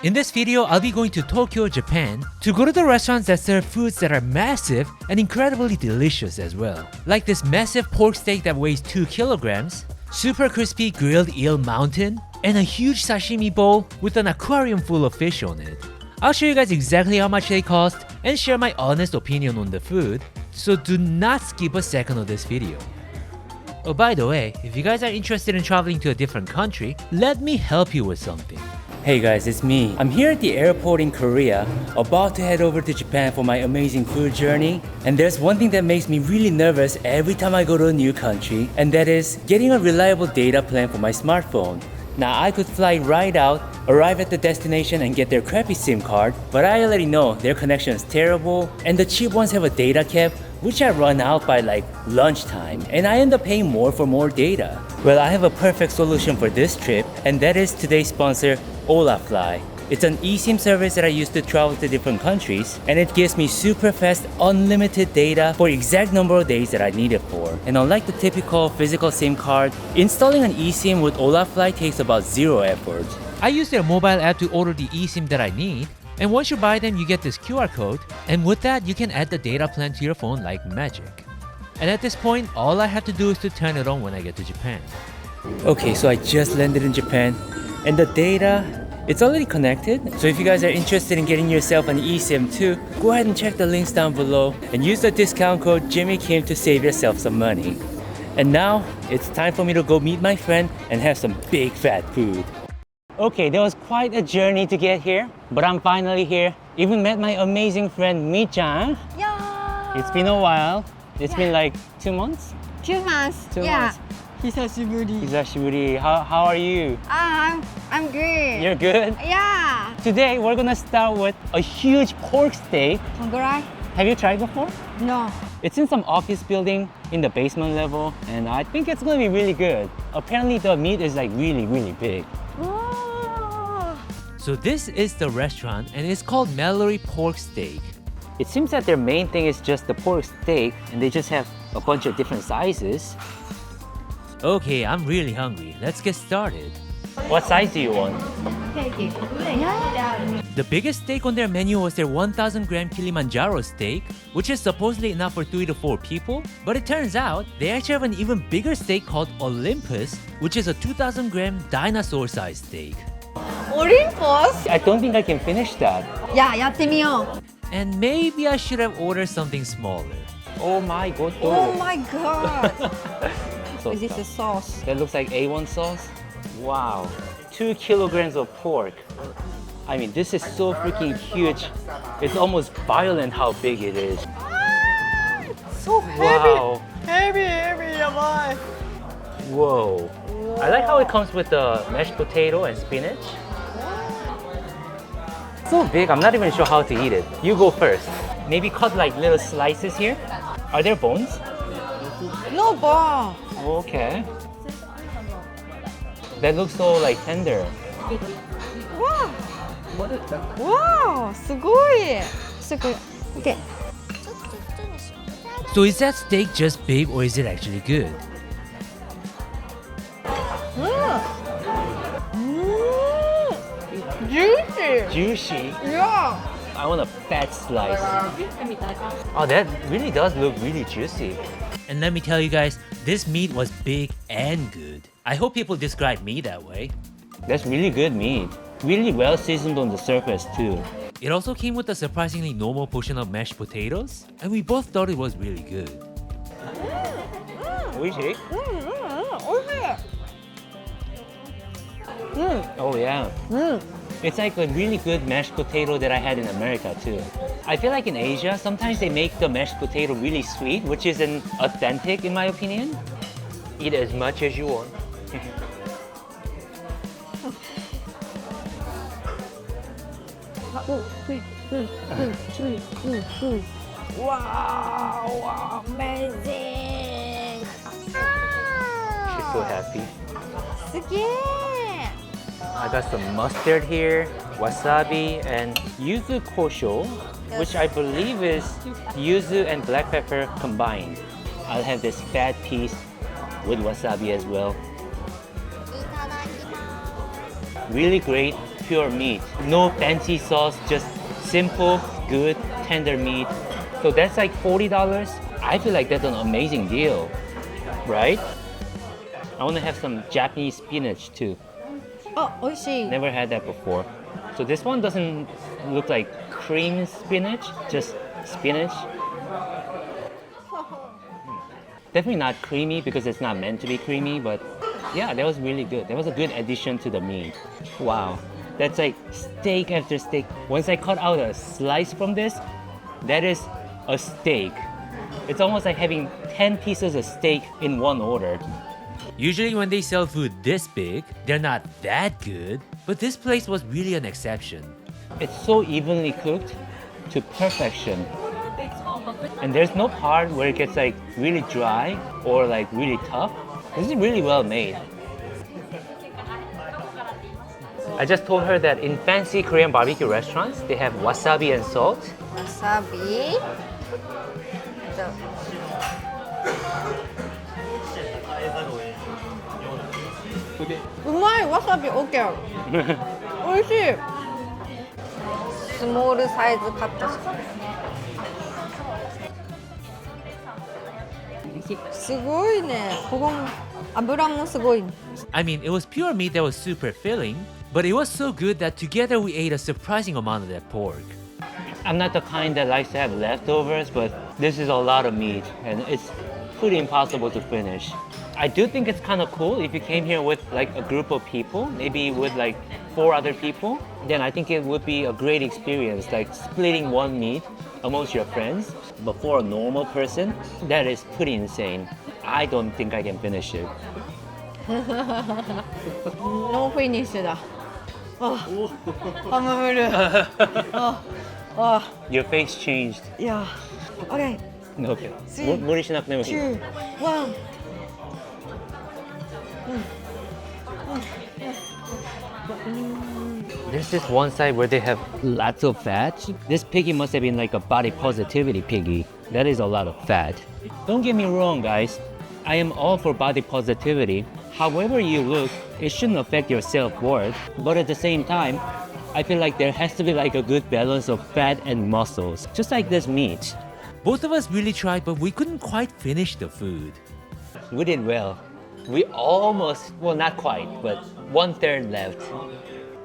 In this video, I'll be going to Tokyo, Japan to go to the restaurants that serve foods that are massive and incredibly delicious as well. Like this massive pork steak that weighs 2 kilograms, super crispy grilled eel mountain, and a huge sashimi bowl with an aquarium full of fish on it. I'll show you guys exactly how much they cost and share my honest opinion on the food, so do not skip a second of this video. Oh, by the way, if you guys are interested in traveling to a different country, let me help you with something. Hey guys, it's me. I'm here at the airport in Korea, about to head over to Japan for my amazing food journey. And there's one thing that makes me really nervous every time I go to a new country, and that is getting a reliable data plan for my smartphone. Now I could fly right out, arrive at the destination and get their crappy SIM card, but I already know their connection is terrible and the cheap ones have a data cap which I run out by like lunchtime, and I end up paying more for more data. Well, I have a perfect solution for this trip, and that is today's sponsor, Holafly. It's an eSIM service that I use to travel to different countries, and it gives me super fast unlimited data for exact number of days that I need it for. And unlike the typical physical SIM card, installing an eSIM with Holafly takes about 0 effort. I use their mobile app to order the eSIM that I need, and once you buy them, you get this QR code, and with that, you can add the data plan to your phone like magic. And at this point, all I have to do is to turn it on when I get to Japan. Okay, so I just landed in Japan, and the data, it's already connected. So if you guys are interested in getting yourself an eSIM too, go ahead and check the links down below and use the discount code JimmyKim to save yourself some money. And now, it's time for me to go meet my friend and have some big fat food. Okay, that was quite a journey to get here, but I'm finally here. Even met my amazing friend Michan. Yeah. It's been a while. It's been like 2 months? 2 months. 2 yeah. months. Hisashiburi. Hisashiburi. How are you? I'm good. You're good? Yeah. Today we're gonna start with a huge pork steak. Congrats. Have you tried before? No. It's in some office building in the basement level, and I think it's gonna be really good. Apparently the meat is like really big. Wow. So this is the restaurant, and it's called Mallory Pork Steak. It seems that their main thing is just the pork steak, and they just have a bunch of different sizes. Okay, I'm really hungry. Let's get started. What size do you want? Yeah. The biggest steak on their menu was their 1,000-gram Kilimanjaro steak, which is supposedly enough for 3 to 4 people. But it turns out, they actually have an even bigger steak called Olympus, which is a 2,000-gram dinosaur-sized steak. Olympus? I don't think I can finish that. Yeah, やってみよう. And maybe I should have ordered something smaller. Oh my god. Oh my god. So Is this a sauce? that looks like A1 sauce. Wow. 2 kilograms of pork. I mean, this is so freaking huge. It's almost violent how big it is. So heavy. Wow. Heavy, yabai. Whoa. I like how it comes with the mashed potato and spinach. So big, I'm not even sure how to eat it. You go first. Maybe cut like little slices here. Are there bones? No bone. Okay. That looks so like tender. Wow. Wow. すごい. Okay. So is that steak just big or is it actually good? Juicy. Juicy. Yeah. I want a fat slice. Oh, that really does look really juicy. And let me tell you guys, this meat was big and good. I hope people describe me that way. That's really good meat. Really well seasoned on the surface too. It also came with a surprisingly normal portion of mashed potatoes, and we both thought it was really good. Oishii? Mm. Oh yeah. Mm. It's like a really good mashed potato that I had in America too. I feel like in Asia, sometimes they make the mashed potato really sweet, which isn't authentic in my opinion. Eat as much as you want. Wow, amazing. She's so happy. すげえ. I got some mustard here, wasabi, and yuzu kosho, which I believe is yuzu and black pepper combined. I'll have this fat piece with wasabi as well. Really great pure meat. No fancy sauce, just simple, good, tender meat. So that's like $40. I feel like that's an amazing deal, right? I want to have some Japanese spinach too. あ、美味しい。 Never had that before. So this one doesn't look like cream spinach, just spinach. Definitely not creamy because it's not meant to be creamy, but yeah, that was really good. That was a good addition to the meat. Wow, that's like steak after steak. Once I cut out a slice from this, that is a steak. It's almost like having 10 pieces of steak in one order. Usually when they sell food this big, they're not that good, but this place was really an exception. It's so evenly cooked to perfection. And there's no part where it gets like really dry or like really tough. This is really well made. I just told her that in fancy Korean barbecue restaurants, they have wasabi and salt. わさび。うまい、わさび OK。美味しい。スモールサイズカットし。すごいね。ここも油もすごい。 I mean, it was pure meat that was super filling, but it was so good that together we ate a surprising amount of that pork. I'm not the kind that likes to have leftovers, but this is a lot of meat and it's pretty impossible to finish. I do think it's kind of cool if you came here with like a group of people, maybe with like 4 other people, then I think it would be a great experience, like splitting one meat amongst your friends. But for a normal person, that is pretty insane. I don't think I can finish it. ノーフィニッシュだ。あ、ムル。あ、 Your face changed. いや。OK。 Okay. See? 無理しなくてもいい。 2、1。 There's this one side where they have lots of fat. This piggy must have been like a body positivity piggy. That is a lot of fat. Don't get me wrong, guys. I am all for body positivity. However you look, it shouldn't affect your self-worth. But at the same time, I feel like there has to be like a good balance of fat and muscles, just like this meat. Both of us really tried, but we couldn't quite finish the food. We did well. We almost, well, not quite, but 1/3 left.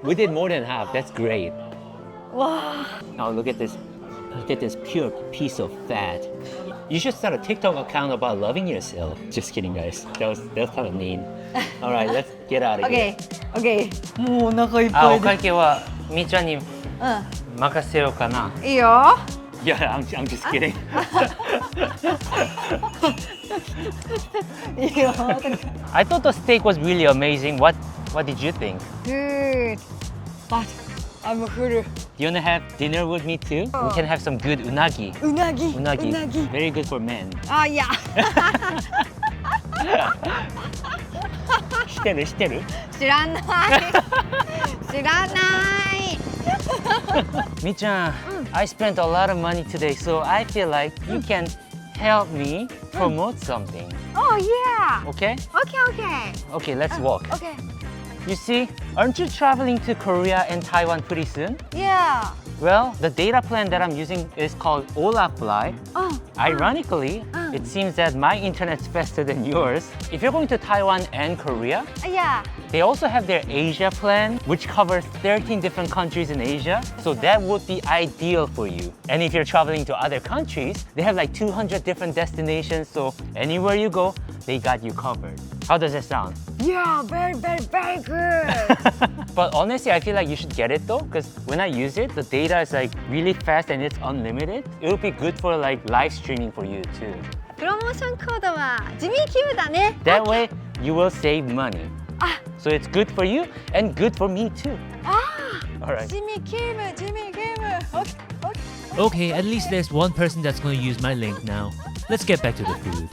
We did more than half. That's great. わあ。 Now look at this. Look at this pure piece of fat. You should start a TikTok account about loving yourself. Just kidding, guys. That was kind of mean. All right, let's get out of here. OK。もうお腹いっあ、ぱいで。お会計はみーちゃんにう任せようかな。ん。いいよ。Yeah, I'm just kidding. いいよ。 I thought the steak was really amazing. What did you think? Good. But I'm full. Do you wanna have dinner with me too? We can have some good unagi. うなぎ。 Unagi. うなぎ。 Very good for men. あ、いや。知ってる知ってる？知らない。知らない。Michan, I spent a lot of money today, so I feel like you can help me promote something. Oh yeah. Okay? Okay. Okay, let's walk. Okay. You see, aren't you traveling to Korea and Taiwan pretty soon? Yeah. Well, the data plan that I'm using is called Holafly. Oh. Ironically, it seems that my internet's faster than yours. If you're going to Taiwan and Korea, Yeah. they also have their Asia plan, which covers 13 different countries in Asia. So that would be ideal for you. And if you're traveling to other countries, they have like 200 different destinations. So anywhere you go, they got you covered. How does that sound? Yeah. Very good. But honestly, I feel like you should get it though, because when I use it, the data is like really fast and it's unlimited. It would be good for like live streaming for you too. プロモーションコードはジミーキムだね。 That way, you will save money. So it's good for you and good for me too. あ All right. ジミーキム、ジミーキム。Okay. Okay, at least there's one person that's going to use my link now. Let's get back to the food.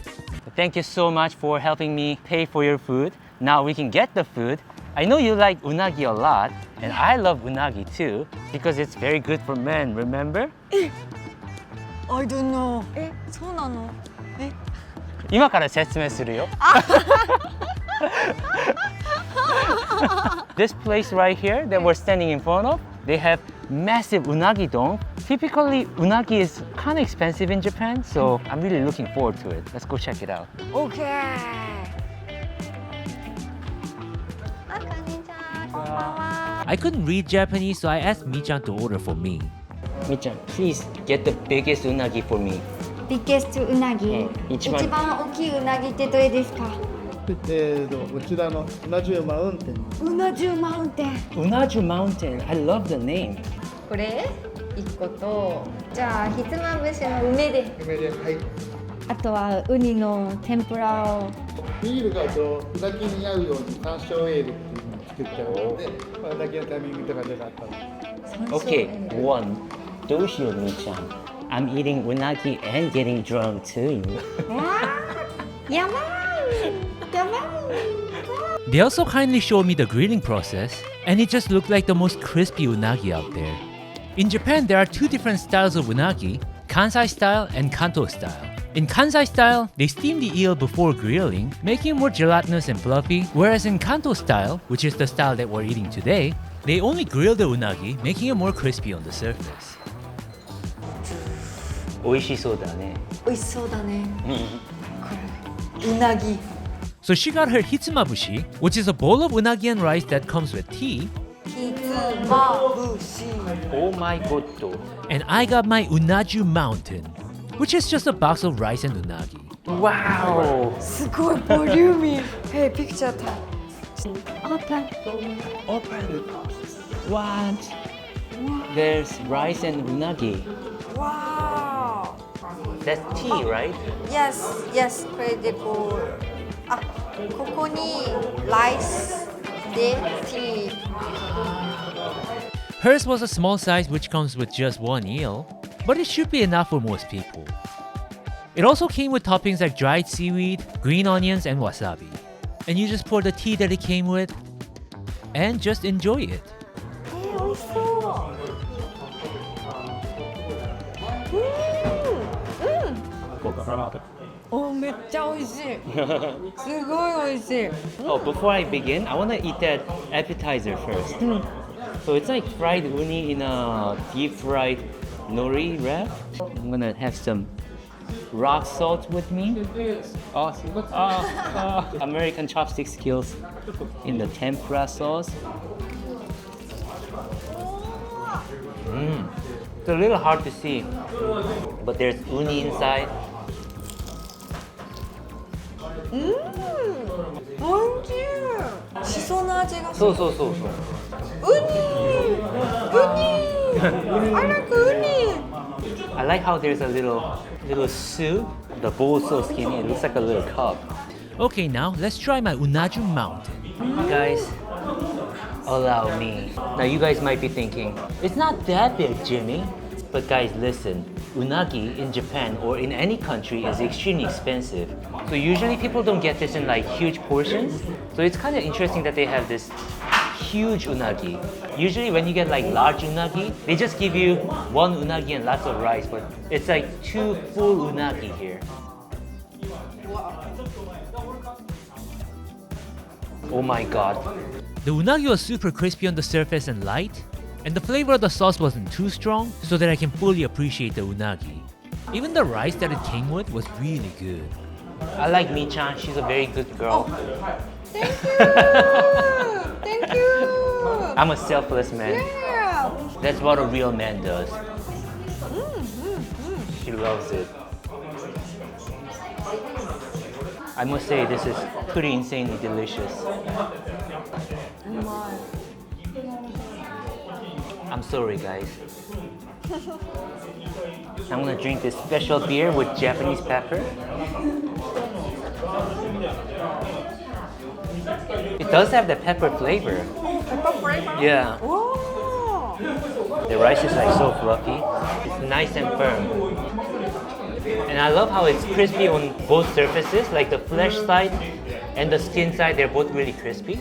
Thank you so much for helping me pay for your food. Now we can get the food. I know you like unagi a lot, and I love unagi too, because it's very good for men, remember? I don't know. そうなの？今から説明するよ。This place right here that we're standing in front of, they have massive unagi don. Typically, unagi is kind of expensive in Japan, so I'm really looking forward to it. Let's go check it out. Okay. Konbanwa. I couldn't read Japanese, so I asked Michan to order for me. Michan, please get the biggest unagi for me. Biggest うなぎ。一番一番大きいうなぎってどれですか？こちらのうなじゅうマウンテン。うな重マウンテン。 Unajyu Mountain, I love the name. これ1個と、じゃあひつまぶしの梅で、梅で、はい。あとはウニの天ぷらを。ビールがうなぎに合うように山椒エールっていうのを作ってあるので、うなぎのタイミングとかでなったの。 Okay, one. どうしよう, Michan. I'm eating unagi and getting drunk too. やばい。やばい。 They also kindly showed me the grilling process, and it just looked like the most crispy unagi out there. In Japan, there are two different styles of unagi, Kansai style and Kanto style. In Kansai style, they steam the eel before grilling, making it more gelatinous and fluffy, whereas in Kanto style, which is the style that we're eating today, they only grill the unagi, making it more crispy on the surface. 美味しそうだね。美味しそうだね。これうなぎ。 So she got her hitsumabushi, which is a bowl of unagi and rice that comes with tea, ひつまぶし。 Oh my god. and I got my Unajyu Mountain, which is just a box of rice and unagi. Wow. すごいボリューミー。Hey, picture time. Open. Open. What? There's rice and unagi. Wow. That's tea, right? Yes, yes. これでこう、あ、ここにライスでティー。 Hers was a small size which comes with just one eel, but it should be enough for most people. It also came with toppings like dried seaweed, green onions, and wasabi. And you just pour the tea that it came with, and just enjoy it. 美味しそう。お、めっちゃ美味しい。すごい美味しい。 Oh, before I begin, I want to eat that appetizer first. So it's like fried uni in a deep fried nori wrap. I'm gonna have some rock salt with me. American chopstick skills in the tempura sauce. It's a little hard to see, but there's uni inside. 美味しい。しその味がする。そうそうそうそう。ウニ。I like ウニ。 I like how there's a little soup. The bowl is so skinny, it looks like a little cup. Okay, now let's try my Unajyu Mountain. Guys, allow me. Now you guys might be thinking, it's not that big, Jimmy. But guys, listen. Unagi in Japan or in any country is extremely expensive. So usually people don't get this in like huge portions. So it's kind of interesting that they have this huge unagi. Usually when you get like large unagi, they just give you one unagi and lots of rice, but it's like two full unagi here. Oh my god. The unagi was super crispy on the surface and light, and the flavor of the sauce wasn't too strong, so that I can fully appreciate the unagi. Even the rice that it came with was really good. I like Michan, she's a very good girl. Thank you. Thank you. I'm a selfless man. Yeah. That's what a real man does. She loves it. I must say, this is pretty insanely delicious. I'm sorry, guys. I'm gonna drink this special beer with Japanese pepper. It does have the pepper flavor. Pepper flavor? Yeah. Wow. The rice is like so fluffy. It's nice and firm. And I love how it's crispy on both surfaces, like the flesh side and the skin side, they're both really crispy.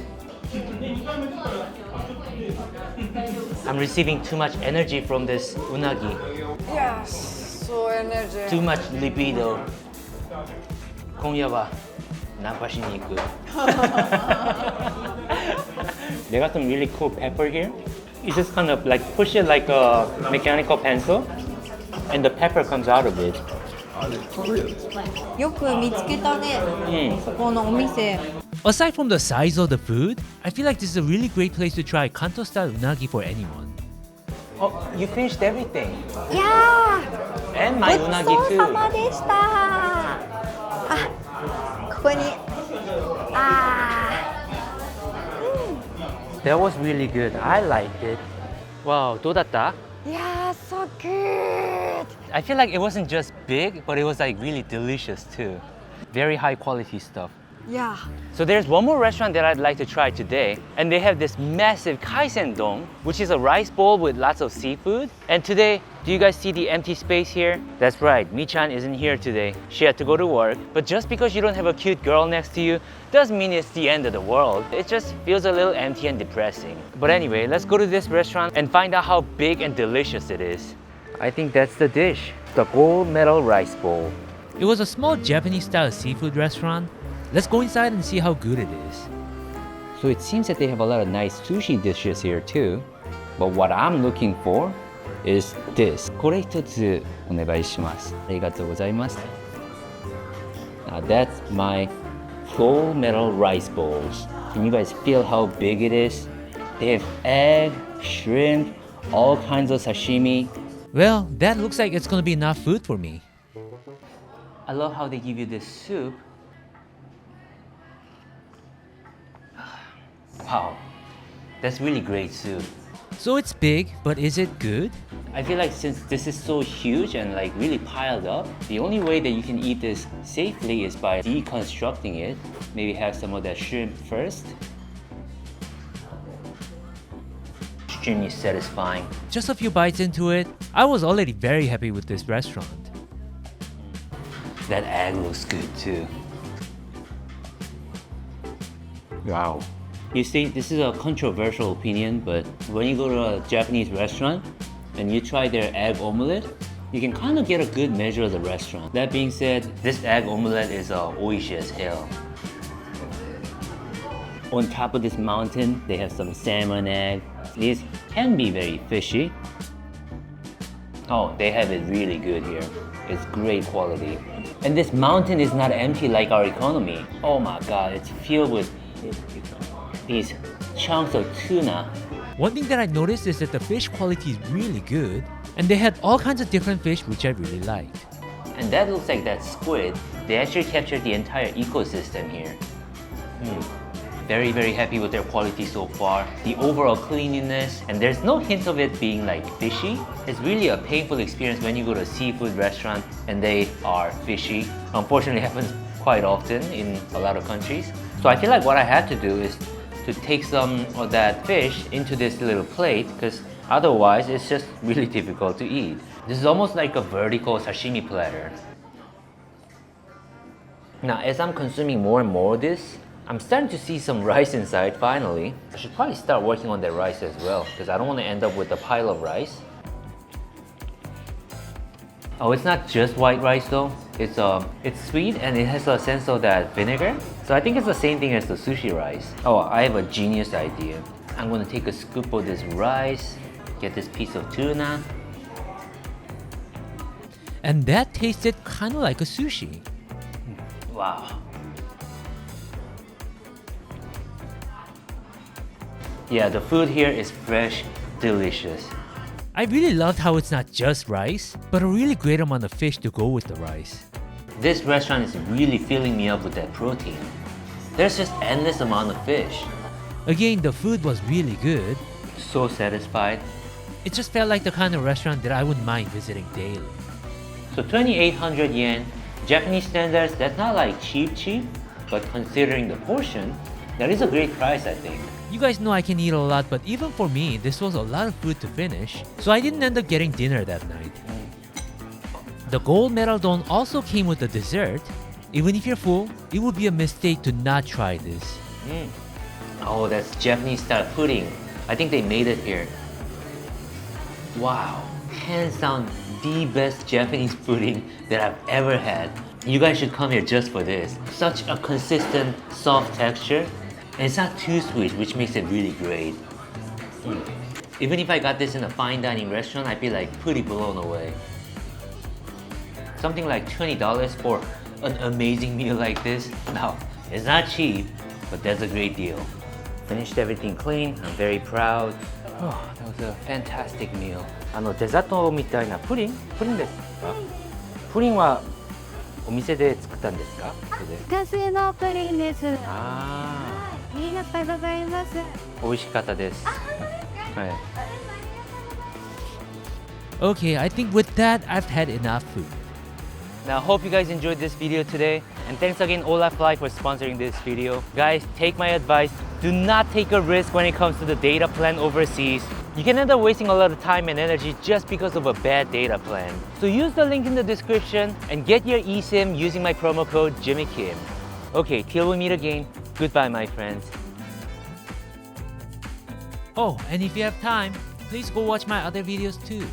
I'm receiving too much energy from this unagi. Yes. So energy. Too much libido. 今夜はナンパしに行く。They got some really cool pepper here. You just kind of like push it like a mechanical pencil, and the pepper comes out of it. よく見つけたね、そこのお店。 Aside from the size of the food, I feel like this is a really great place to try Kanto style unagi for anyone. Oh, you finished everything. いや And ー、 my ごち unagi そう too. さまでした。あ、ここに。That was really good. I liked it. Wow, どうだった? いやー、so good. I feel like it wasn't just big, but it was like really delicious too. Very high quality stuff. いや So there's one more restaurant that I'd like to try today, and they have this massive Kaisen dome, which is a rice bowl with lots of seafood. And today, do you guys see the empty space here? That's right, Michan isn't here today. She had to go to work, but just because you don't have a cute girl next to you doesn't mean it's the end of the world. It just feels a little empty and depressing. But anyway, let's go to this restaurant and find out how big and delicious it is. I think that's the dish, the gold medal rice bowl. It was a small Japanese style seafood restaurant. Let's go inside and see how good it is. So it seems that they have a lot of nice sushi dishes here too. But what I'm looking for is this. これ一つお願いします。ありがとうございます。Now that's my gold medal rice bowls. Can you guys feel how big it is? They have egg, shrimp, all kinds of sashimi. Well, that looks like it's gonna be enough food for me. I love how they give you this soup. Wow, that's really great soup. So it's big, but is it good? I feel like since this is so huge and like really piled up, the only way that you can eat this safely is by deconstructing it. Maybe have some of that shrimp first. Extremely satisfying. Just a few bites into it, I was already very happy with this restaurant. That egg looks good too. Wow. You see, this is a controversial opinion, but when you go to a Japanese restaurant and you try their egg omelette, you can kind of get a good measure of the restaurant. That being said, this egg omelette is oishi as hell. On top of this mountain, they have some salmon egg. These can be very fishy. Oh, they have it really good here. It's great quality. And this mountain is not empty like our economy. Oh my god, it's filled with these chunks of tuna. One thing that I noticed is that the fish quality is really good, and they had all kinds of different fish which I really liked. And that looks like that squid. They actually captured the entire ecosystem here. Very, very happy with their quality so far. The overall cleanliness, and there's no hint of it being like fishy. It's really a painful experience when you go to a seafood restaurant and they are fishy. Unfortunately, it happens quite often in a lot of countries. So I feel like what I had to do is to take some of that fish into this little plate, because otherwise it's just really difficult to eat. This is almost like a vertical sashimi platter. Now, as I'm consuming more and more of this, I'm starting to see some rice inside finally. I should probably start working on that rice as well, because I don't want to end up with a pile of rice. Oh, it's not just white rice though. It's sweet and it has a sense of that vinegar. So I think it's the same thing as the sushi rice. Oh, I have a genius idea. I'm gonna take a scoop of this rice, get this piece of tuna. And that tasted kind of like a sushi. Wow. Yeah, the food here is fresh, delicious. I really loved how it's not just rice, but a really great amount of fish to go with the rice. This restaurant is really filling me up with that protein. There's just endless amount of fish. Again, the food was really good. So satisfied. It just felt like the kind of restaurant that I wouldn't mind visiting daily. So 2,800 yen, Japanese standards, that's not like cheap, but considering the portion, that is a great price, I think. You guys know I can eat a lot, but even for me, this was a lot of food to finish, so I didn't end up getting dinner that night. The gold medal don also came with a dessert. Even if you're full, it would be a mistake to not try this. Oh, that's Japanese style pudding. I think they made it here. Wow, hands down the best Japanese pudding that I've ever had. You guys should come here just for this. Such a consistent, soft texture. And it's not too sweet, which makes it really great. Even if I got this in a fine dining restaurant, I'd be like pretty blown away. Something like $20 for an amazing meal like this. Now, it's not cheap, but that's a great deal. Finished everything clean. I'm very proud. Oh, that was a fantastic meal. デザートみたいなプリンですか？プリンはお店で作ったんですか？自家製のプリンです。あありがとうございます。ー、美味しかったです。はい。Okay, I think with that, I've had enough food. Now, hope you guys enjoyed this video today. And thanks again, Holafly, for sponsoring this video. Guys, take my advice. Do not take a risk when it comes to the data plan overseas. You can end up wasting a lot of time and energy just because of a bad data plan. So use the link in the description and get your eSIM using my promo code JimmyKim. Okay, till we meet again, goodbye, my friends. Oh, and if you have time, please go watch my other videos too.